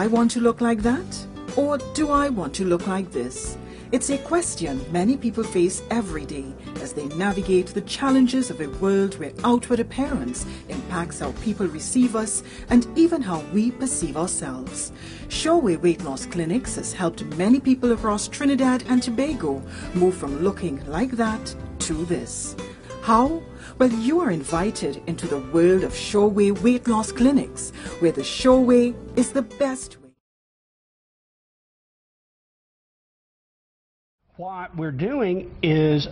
I want to look like that? Or do I want to look like this? It's a question many people face every day as they navigate the challenges of a world where outward appearance impacts how people receive us and even how we perceive ourselves. Shoreway Weight Loss Clinics has helped many people across Trinidad and Tobago move from looking like that to this. How? Well, you are invited into the world of Shoreway Weight Loss Clinics, where the Shoreway is the best way. What we're doing is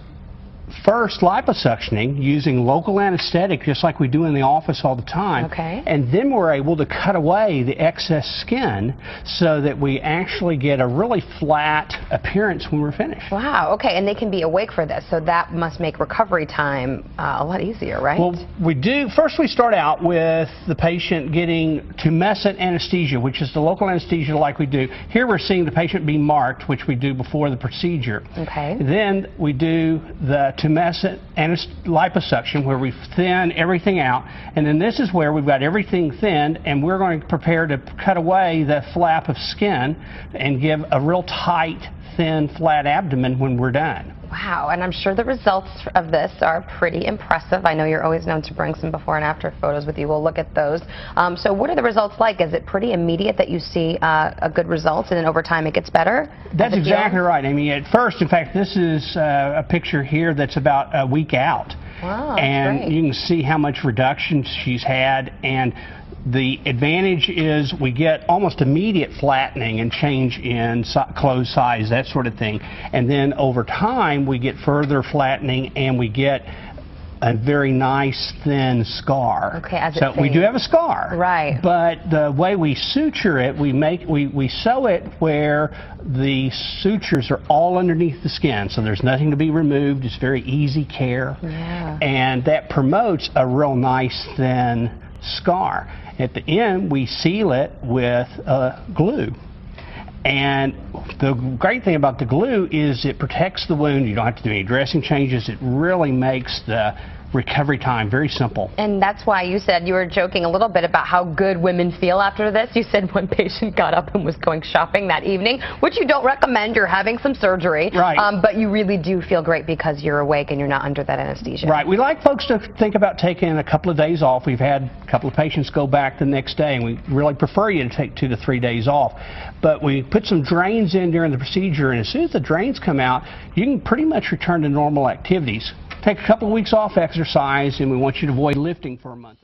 first liposuctioning using local anesthetic just like we do in the office all the time. Okay. And then we're able to cut away the excess skin so that we actually get a really flat appearance when we're finished. Wow, okay, and they can be awake for this, so that must make recovery time a lot easier, right? Well, we do. First we start out with the patient getting tumescent anesthesia, which is the local anesthesia like we do. Here we're seeing the patient be marked, which we do before the procedure. Okay. Then we do the tumescent liposuction where we thin everything out, and then this is where we've got everything thinned and we're going to prepare to cut away the flap of skin and give a real tight, thin, flat abdomen when we're done. Wow, and I'm sure the results of this are pretty impressive. I know you're always known to bring some before and after photos with you. We'll look at those. So what are the results like? Is it pretty immediate that you see a good result and then over time it gets better? That's exactly right. I mean, at first, in fact, this is a picture here that's about a week out. Wow, and great. You can see how much reduction she's had, and the advantage is we get almost immediate flattening and change in clothes size, that sort of thing. And then over time, we get further flattening and we get a very nice thin scar. Okay, as it so we do have a scar. Right. But the way we suture it, we sew it where the sutures are all underneath the skin, so there's nothing to be removed. It's very easy care. Yeah. And that promotes a real nice thin scar. At the end, we seal it with glue. And the great thing about the glue is it protects the wound. You don't have to do any dressing changes. It really makes the recovery time very simple. And that's why you said, you were joking a little bit about how good women feel after this. You said one patient got up and was going shopping that evening, which you don't recommend. You're having some surgery. Right. But you really do feel great because you're awake and you're not under that anesthesia. Right. We like folks to think about taking a couple of days off. We've had a couple of patients go back the next day, and we really prefer you to take 2 to 3 days off. But we put some drains in during the procedure, and as soon as the drains come out, you can pretty much return to normal activities. Take a couple of weeks off exercise, and we want you to avoid lifting for a month.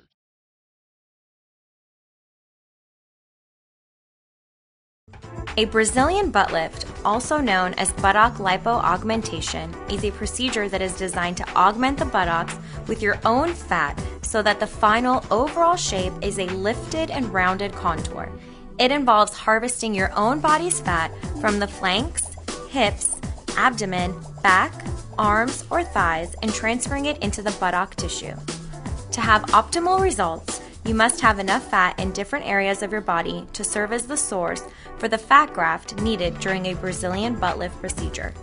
A Brazilian butt lift, also known as buttock lipo-augmentation, is a procedure that is designed to augment the buttocks with your own fat so that the final overall shape is a lifted and rounded contour. It involves harvesting your own body's fat from the flanks, hips, abdomen, back, arms, or thighs and transferring it into the buttock tissue. To have optimal results, you must have enough fat in different areas of your body to serve as the source for the fat graft needed during a Brazilian butt lift procedure.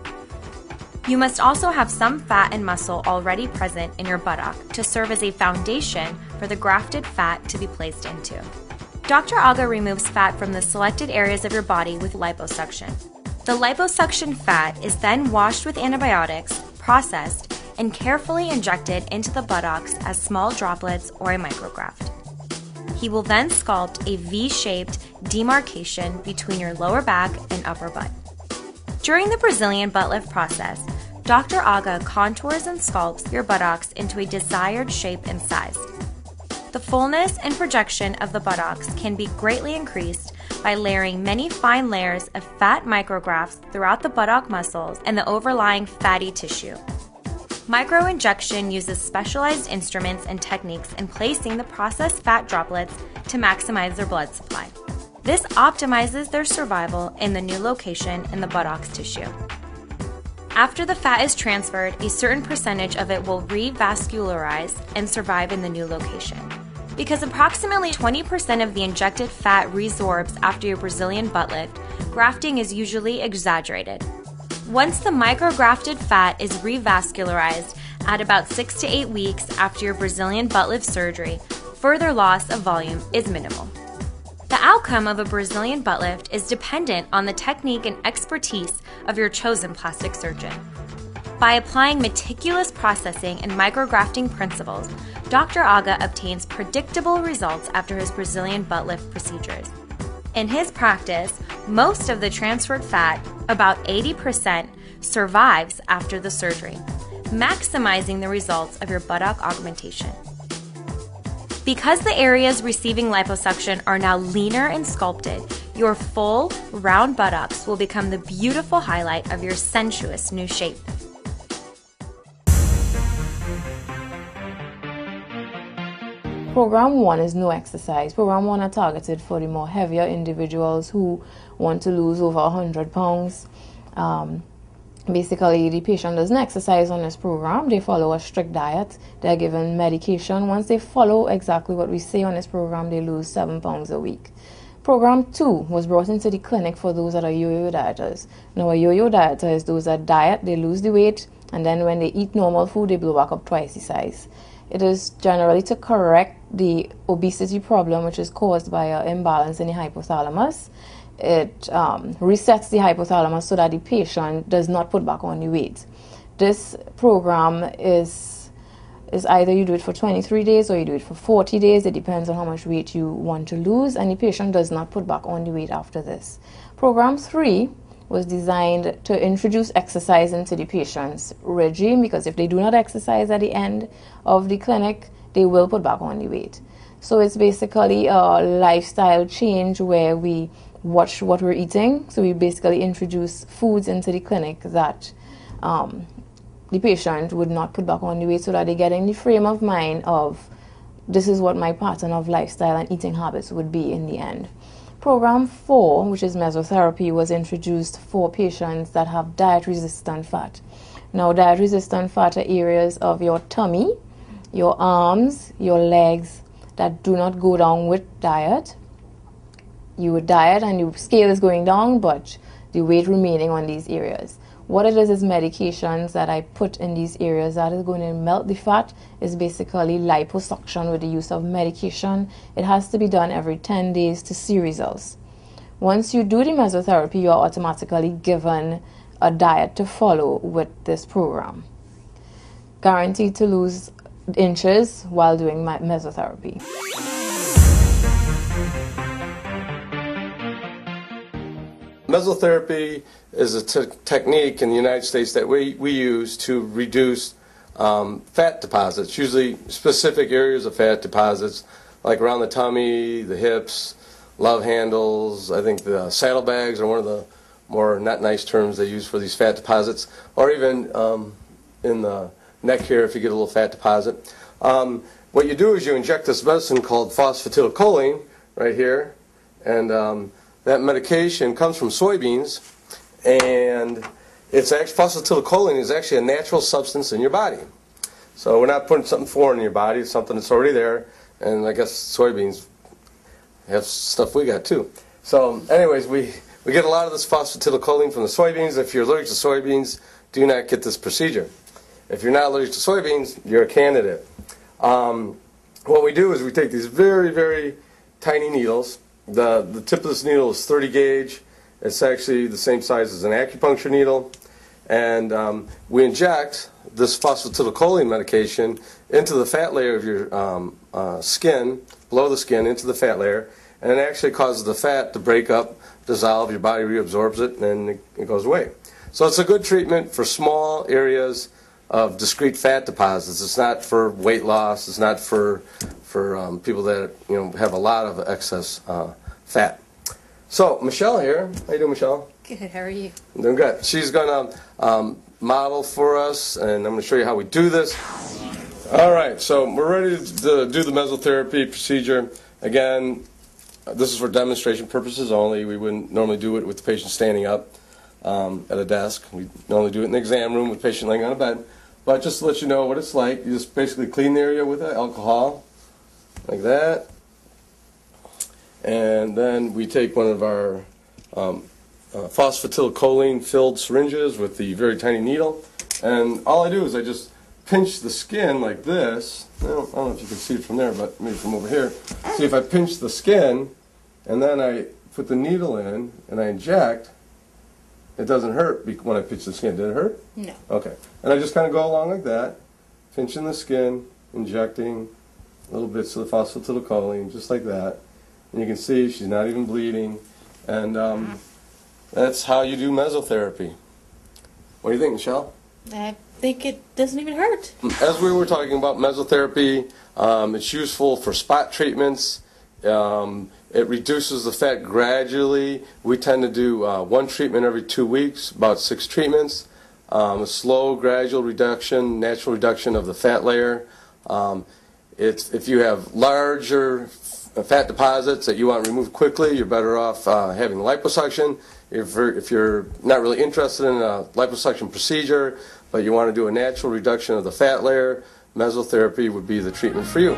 You must also have some fat and muscle already present in your buttock to serve as a foundation for the grafted fat to be placed into. Dr. Aga removes fat from the selected areas of your body with liposuction. The liposuction fat is then washed with antibiotics, processed, and carefully injected into the buttocks as small droplets or a micrograft. He will then sculpt a V-shaped demarcation between your lower back and upper butt. During the Brazilian butt lift process, Dr. Aga contours and sculpts your buttocks into a desired shape and size. The fullness and projection of the buttocks can be greatly increased by layering many fine layers of fat micrografts throughout the buttock muscles and the overlying fatty tissue. Microinjection uses specialized instruments and techniques in placing the processed fat droplets to maximize their blood supply. This optimizes their survival in the new location in the buttocks tissue. After the fat is transferred, a certain percentage of it will revascularize and survive in the new location. Because approximately 20% of the injected fat resorbs after your Brazilian butt lift, grafting is usually exaggerated. Once the micrografted fat is revascularized at about 6 to 8 weeks after your Brazilian butt lift surgery, further loss of volume is minimal. The outcome of a Brazilian butt lift is dependent on the technique and expertise of your chosen plastic surgeon. By applying meticulous processing and micrografting principles, Dr. Aga obtains predictable results after his Brazilian butt lift procedures. In his practice, most of the transferred fat, about 80%, survives after the surgery, maximizing the results of your buttock augmentation. Because the areas receiving liposuction are now leaner and sculpted, your full, round buttocks will become the beautiful highlight of your sensuous new shape. Program 1 is no exercise. Program 1 are targeted for the more heavier individuals who want to lose over 100 pounds. Basically, the patient doesn't exercise on this program. They follow a strict diet. They're given medication. Once they follow exactly what we say on this program, they lose 7 pounds a week. Program 2 was brought into the clinic for those that are yo-yo dieters. Now, a yo-yo dieter is those that diet, they lose the weight, and then when they eat normal food, they blow back up twice the size. It is generally to correct the obesity problem, which is caused by an imbalance in the hypothalamus. It resets the hypothalamus so that the patient does not put back on the weight. This program is either you do it for 23 days or you do it for 40 days. It depends on how much weight you want to lose, and the patient does not put back on the weight after this. Program 3 was designed to introduce exercise into the patient's regime, because if they do not exercise at the end of the clinic, they will put back on the weight. So it's basically a lifestyle change where we watch what we're eating. So we basically introduce foods into the clinic that the patient would not put back on the weight, so that they get in the frame of mind of this is what my pattern of lifestyle and eating habits would be in the end. Program 4, which is mesotherapy, was introduced for patients that have diet-resistant fat. Now, diet-resistant fat are areas of your tummy, your arms, your legs that do not go down with diet. You would diet and your scale is going down, but the weight remaining on these areas. What it is medications that I put in these areas that is going to melt the fat. Is basically liposuction with the use of medication. It has to be done every 10 days to see results. Once you do the mesotherapy, you are automatically given a diet to follow with this program. Guaranteed to lose inches while doing mesotherapy. Mesotherapy is a technique in the United States that we use to reduce fat deposits, usually specific areas of fat deposits, like around the tummy, the hips, love handles. I think the saddlebags are one of the more not nice terms they use for these fat deposits, or even in the neck here if you get a little fat deposit. What you do is you inject this medicine called phosphatidylcholine right here, and that medication comes from soybeans, and it's actually, phosphatidylcholine is actually a natural substance in your body. So we're not putting something foreign in your body, it's something that's already there, and I guess soybeans have stuff we got too. So anyways, we get a lot of this phosphatidylcholine from the soybeans. If you're allergic to soybeans, do not get this procedure. If you're not allergic to soybeans, you're a candidate. What we do is we take these very, very tiny needles. The tip of this needle is 30 gauge. It's actually the same size as an acupuncture needle. And we inject this phosphatidylcholine medication into the fat layer of your skin, below the skin, into the fat layer. And it actually causes the fat to break up, dissolve, your body reabsorbs it, and it goes away. So it's a good treatment for small areas of discrete fat deposits. It's not for weight loss. It's not for people that have a lot of excess fat. So Michelle here, how you doing, Michelle? Good. How are you? I'm doing good. She's going to model for us, and I'm going to show you how we do this. All right, so we're ready to do the mesotherapy procedure. Again, this is for demonstration purposes only. We wouldn't normally do it with the patient standing up at a desk. We normally do it in the exam room with the patient laying on a bed. But just to let you know what it's like, you just basically clean the area with alcohol, like that. And then we take one of our phosphatidylcholine-filled syringes with the very tiny needle. And all I do is I just pinch the skin like this. I don't know if you can see it from there, but maybe from over here. See, if I pinch the skin, and then I put the needle in and I inject, it doesn't hurt when I pinch the skin. Did it hurt? No. Okay. And I just kind of go along like that, pinching the skin, injecting little bits of the phosphatidylcholine, just like that. And you can see she's not even bleeding. And that's how you do mesotherapy. What do you think, Michelle? I think it doesn't even hurt. As we were talking about mesotherapy, it's useful for spot treatments. It reduces the fat gradually. We tend to do one treatment every 2 weeks, about 6 treatments. A slow, gradual reduction, natural reduction of the fat layer. If you have larger fat deposits that you want removed quickly, you're better off having liposuction. If you're not really interested in a liposuction procedure, but you want to do a natural reduction of the fat layer, mesotherapy would be the treatment for you.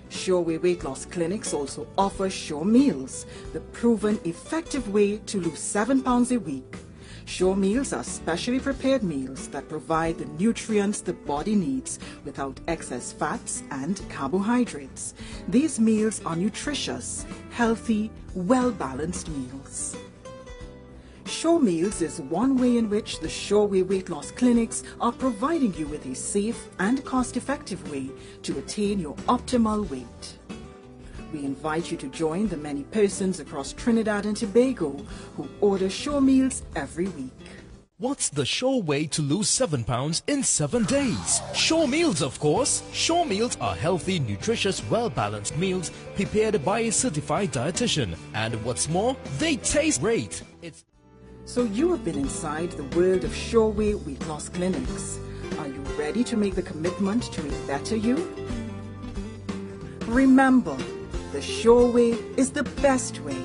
Sureway weight loss clinics also offer Sure Meals, the proven effective way to lose 7 pounds a week. Sure Meals are specially prepared meals that provide the nutrients the body needs without excess fats and carbohydrates. These meals are nutritious, healthy, well-balanced meals. Sure Meals is one way in which the Sureway weight loss clinics are providing you with a safe and cost-effective way to attain your optimal weight. We invite you to join the many persons across Trinidad and Tobago who order Sure Meals every week. What's the sure way to lose 7 pounds in 7 days? Sure Meals, of course. Sure Meals are healthy, nutritious, well-balanced meals prepared by a certified dietitian. And what's more, they taste great. So you have been inside the world of Sureway weight loss clinics. Are you ready to make the commitment to a better you? Remember, the Sureway is the best way.